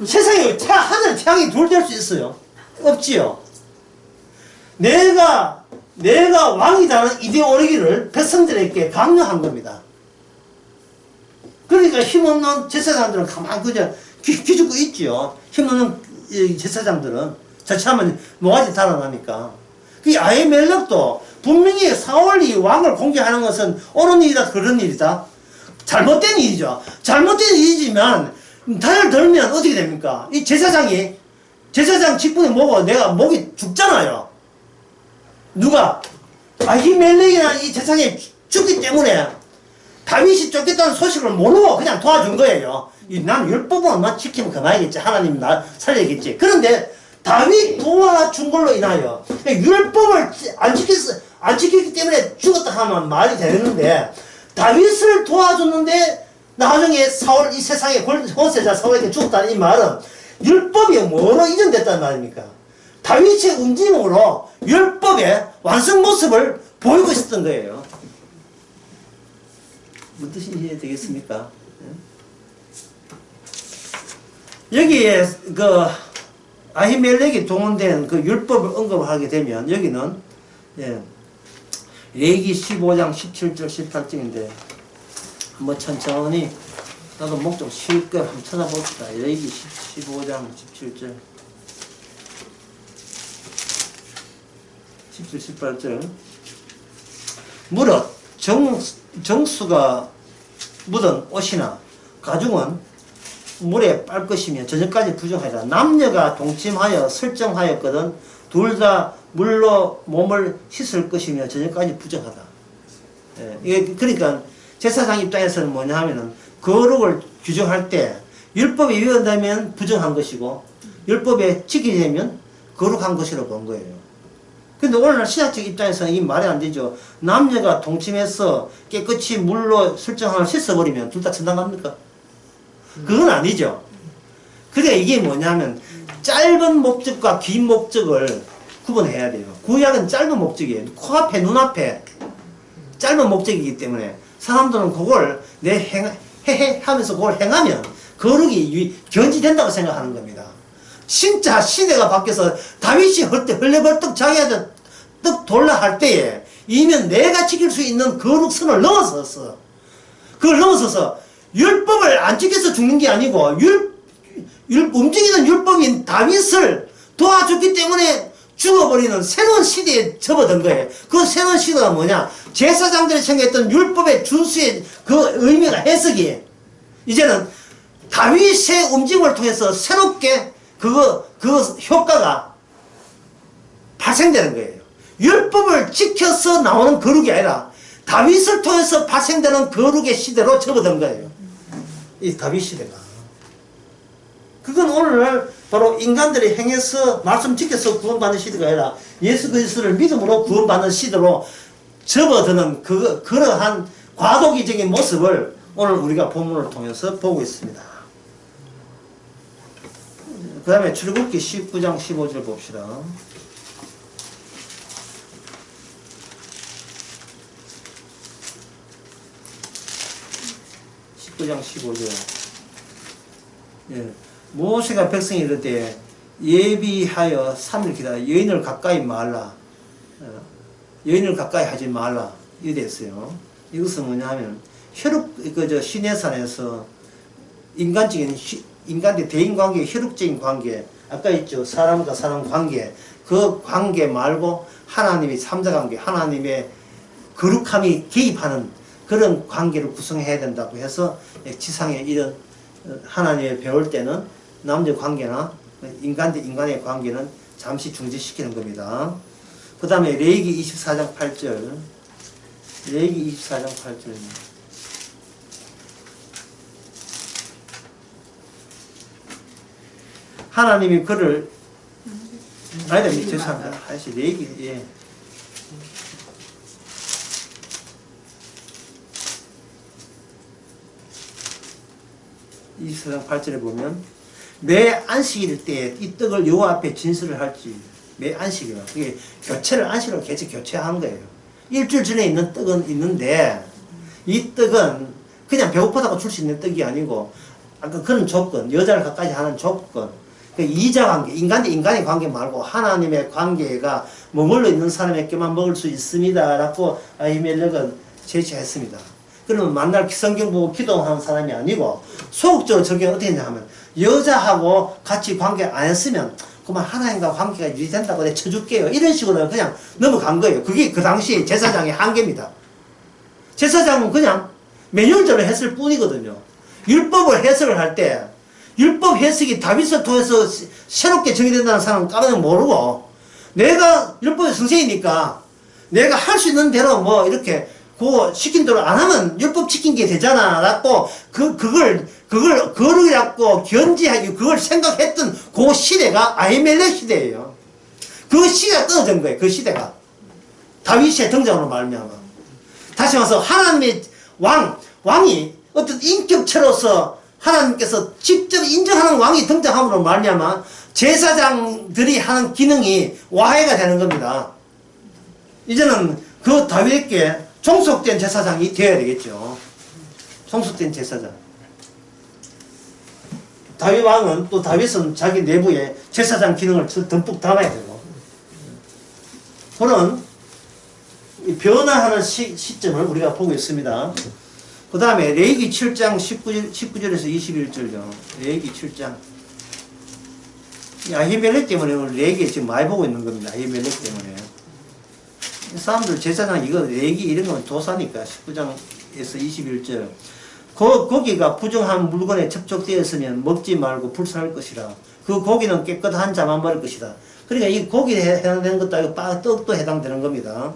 세상에 하늘 태양이 둘 될 수 있어요? 없지요. 내가 왕이라는 이데올로기를 백성들에게 강요한 겁니다. 그러니까 힘없는 제사장들은 가만히 그저 기죽고 있지요. 힘없는 제사장들은 자칫하면 모가지 달아나니까. 그 아히멜렉도 분명히 사울이 왕을 공개하는 것은 옳은 일이다 그런 일이다. 잘못된 일이죠. 잘못된 일이지만 달을 들면 어떻게 됩니까? 이 제사장 직분이 뭐고 내가 목이 죽잖아요. 누가? 아히멜렉이라는 이 제사장이 죽기 때문에 다윗이 쫓겼다는 소식을 모르고 그냥 도와준 거예요. 난 율법만 지키면 그만이겠지. 하나님 나 살려야겠지. 그런데 다윗 도와준 걸로 인하여 율법을 안 지켰기 때문에 죽었다 하면 말이 되는데 다윗을 도와줬는데 나중에 사울 이 세상의 권세자 사울에게 죽었다는 이 말은 율법이 뭐로 이전됐단 말입니까? 다윗의 움직임으로 율법의 완성 모습을 보이고 있었던 거예요. 무슨 뜻이 이해되겠습니까? 여기에 그 아히멜렉이 동원된 그 율법을 언급을 하게 되면 여기는 레위기 15장 17절 18절인데 한번 천천히 나도 목 좀 쉴 거 한번 찾아봅시다. 레위기 15장 17절 17, 18절 무릇 정수가 묻은 옷이나 가죽은 물에 빨 것이며 저녁까지 부정하리라. 남녀가 동침하여 설정하였거든 둘 다 물로 몸을 씻을 것이며 저녁까지 부정하다. 이게 그러니까 제사장 입장에서는 뭐냐 하면은 거룩을 규정할 때 율법에 위헌되면 부정한 것이고 율법에 지키게 되면 거룩한 것이라고 본 거예요. 근데 오늘날 신학적 입장에서는 이 말이 안 되죠. 남녀가 동침해서 깨끗이 물로 설정함을 씻어버리면 둘 다 천당 갑니까? 그건 아니죠. 그러니까 이게 뭐냐면 짧은 목적과 긴 목적을 구분해야 돼요. 구약은 짧은 목적이에요. 코앞에 눈앞에 짧은 목적이기 때문에 사람들은 그걸 하면서 그걸 행하면 거룩이 견지된다고 생각하는 겁니다. 진짜 시대가 바뀌어서 다윗이 헐레벌떡 자기한테 떡 돌라 할 때에 이면 내가 지킬 수 있는 거룩선을 넘어섰어. 그걸 넘어서서 율법을 안 지켜서 죽는 게 아니고 움직이는 율법인 다윗을 도와줬기 때문에 죽어버리는 새로운 시대에 접어든 거예요. 그 새로운 시대가 뭐냐? 제사장들이 생각했던 율법의 준수의 그 의미가 해석이 이제는 다윗의 움직임을 통해서 새롭게 그 효과가 발생되는 거예요. 율법을 지켜서 나오는 거룩이 아니라 다윗을 통해서 발생되는 거룩의 시대로 접어든 거예요. 이 다윗 시대가. 그건 오늘날 바로 인간들이 행해서 말씀 지켜서 구원받는 시대가 아니라 예수 그리스도를 믿음으로 구원받는 시대로 접어드는 그러한 과도기적인 모습을 오늘 우리가 본문을 통해서 보고 있습니다. 그 다음에 출애굽기 19장 15절 봅시다. 장 15절. 예. 모세가 백성이 이럴 때 예비하여 3일 기다려 여인을 가까이 말라. 여인을 가까이 하지 말라. 이래 됐어요. 이것은 뭐냐 하면 시내산에서 인간의 대인관계, 혈육적인 관계, 아까 있죠. 사람과 사람 관계, 그 관계 말고 하나님의 삼자관계, 하나님의 거룩함이 개입하는 그런 관계를 구성해야 된다고 해서 지상에 이런 하나님을 배울 때는 남녀 관계나 인간의 관계는 잠시 중지시키는 겁니다. 그 다음에 레위기 24장 8절. 레위기 24장 8절. 하나님이 그를 아니다, 죄송합니다. 다시 레위기, 예. 이 세상 8절에 보면 매 안식일 때에 이 떡을 여호와 앞에 진술을 할지 매 안식일 그게 교체를 안식으로 교체하는 거예요. 일주일 전에 있는 떡은 있는데 이 떡은 그냥 배고프다고 줄 수 있는 떡이 아니고 아까 그런 조건 여자를 가까이 하는 조건 이자 관계 인간의 관계 말고 하나님의 관계가 머물러 있는 사람에게만 먹을 수 있습니다 라고 아히멜렉은 제시했습니다. 그러면 만날 성경 보고 기도하는 사람이 아니고 소극적으로 적용 어떻게 했냐 하면 여자하고 같이 관계 안 했으면 그만 하나님과 관계가 유지된다고 내가 쳐줄게요. 이런 식으로 그냥 넘어간 거예요. 그게 그 당시 제사장의 한계입니다. 제사장은 그냥 매뉴얼대로 했을 뿐이거든요. 율법을 해석을 할 때 율법 해석이 다윗을 통해서 새롭게 정의된다는 사람은 까마득 모르고 내가 율법의 선생이니까 내가 할 수 있는 대로 뭐 이렇게 그거 시킨 대로 안 하면 율법 지킨 게 되잖아 라고 그걸 거룩이라고 견지하기 그걸 생각했던 그 시대가 아히멜렉 시대예요. 그 시대가 떨어진 거예요. 그 시대가 다윗의 등장으로 말미암아 다시 말해서 하나님의 왕이 어떤 인격체로서 하나님께서 직접 인정하는 왕이 등장함으로 말미암아 제사장들이 하는 기능이 와해가 되는 겁니다. 이제는 그 다윗에게 종속된 제사장이 되어야 되겠죠. 종속된 제사장. 다윗 왕은 또 다윗은 자기 내부에 제사장 기능을 듬뿍 담아야 되고 그런 변화하는 시점을 우리가 보고 있습니다. 그 다음에 레위기 7장 19절에서 21절요. 레위기 7장. 아히멜렉 때문에 오늘 레위기에 지금 많이 보고 있는 겁니다. 아히멜렉 때문에. 사람들 제사장 이거 레위기 이런 건 도사니까 19장에서 21절. 고기가 부정한 물건에 접촉되었으면 먹지 말고 불살할 것이라. 그 고기는 깨끗한 자만 먹을 것이다. 그러니까 이 고기에 해당되는 것도 아니고 떡도 해당되는 겁니다.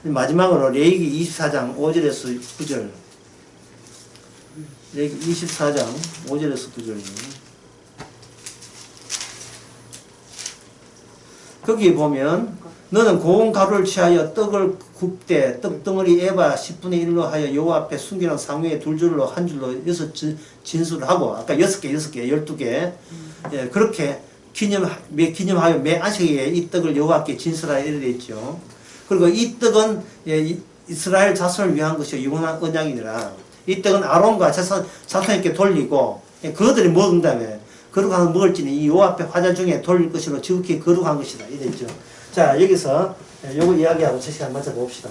마지막으로 레위기 24장 5절에서 9절. 레위기 24장 5절에서 9절. 거기 보면 너는 고운 가루를 취하여 떡을 굽되 떡덩어리 에바 10분의 1로 하여 여호와 앞에 숨기는 상위에 2줄로 한 줄로 6 진술을 하고 아까 6개, 12개 예, 그렇게 기념하여 매 안식일에 이 떡을 여호와께 진술하여 이래 되어 있죠. 그리고 이 떡은 예, 이스라엘 자손을 위한 것이 영원한 언약이니라. 이 떡은 아론과 자손에게 돌리고 예, 그들이 먹은 다음에 거룩한 먹을지니 이 여호와 앞에 화자 중에 돌릴 것으로 지극히 거룩한 것이다. 이랬죠. 자 여기서 요거 이야기하고 저 시간 맞춰 봅시다.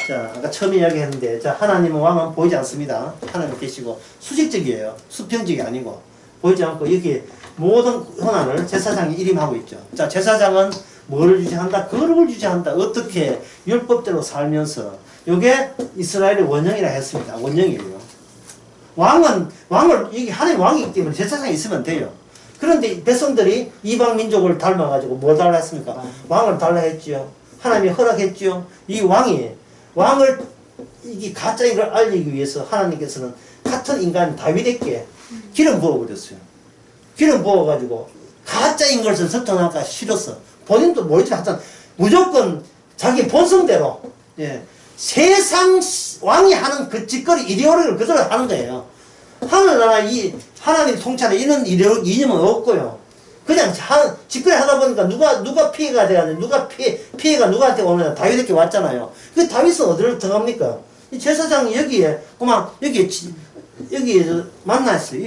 자 아까 처음에 이야기했는데 자 하나님은 왕은 보이지 않습니다. 하나님 계시고 수직적이에요. 수평적이 아니고 보이지 않고 여기 모든 현안을 제사장이 일임하고 있죠. 자 제사장은 뭐를 유지한다? 거룩을 유지한다. 어떻게 율법대로 살면서 요게 이스라엘의 원형이라 했습니다. 원형이에요. 왕을 이게 하나님 왕이기 때문에 제사장이 있으면 돼요. 그런데 백성들이 이방 민족을 닮아가지고 뭐 달라 했습니까? 왕을 달라 했지요. 하나님이 허락했지요. 이 왕을 이게 가짜인 걸 알리기 위해서 하나님께서는 같은 인간 다윗에게 기름 부어버렸어요. 기름 부어가지고 가짜인 것을 설득하니까 싫었어. 본인도 모르지만 하여튼 무조건 자기 본성대로 예. 세상 왕이 하는 그 짓거리 이데올로기를 그대로 하는 거예요. 하늘나라 이 하나님 통찰에 이런 이념은 없고요. 그냥 짓거리 하다 보니까 누가 피해가 돼야 돼. 누가 피해가 누구한테 오느냐. 다윗에게 왔잖아요. 그 다윗은 어디를 들어갑니까? 이 제사장이 여기에 그만 여기에 만났어요.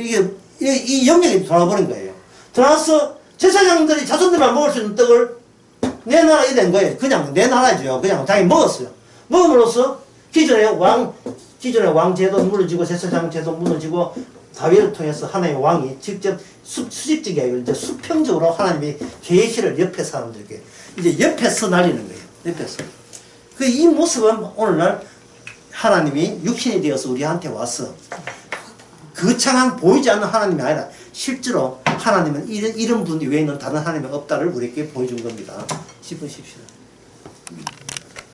이 영역에 들어와버린 거예요. 들어와서 제사장들이 자손들만 먹을 수 있는 떡을 내 나라 이된 거예요. 그냥 내 나라죠. 그냥 자기 먹었어요. 먹음으로써 기존의 왕 제도 무너지고 제사장 제도 무너지고 다윗을 통해서 하나님의 왕이 직접 수직적이 아니고 이제 수평적으로 하나님의 계시를 옆에 사람들에게 이제 옆에서 날리는 거예요. 옆에서. 그 이 모습은 오늘날 하나님이 육신이 되어서 우리한테 와서 거창한 보이지 않는 하나님이 아니라 실제로 하나님은 이런 분 외에는 다른 하나님이 없다를 우리에게 보여준 겁니다. 짚으십시오.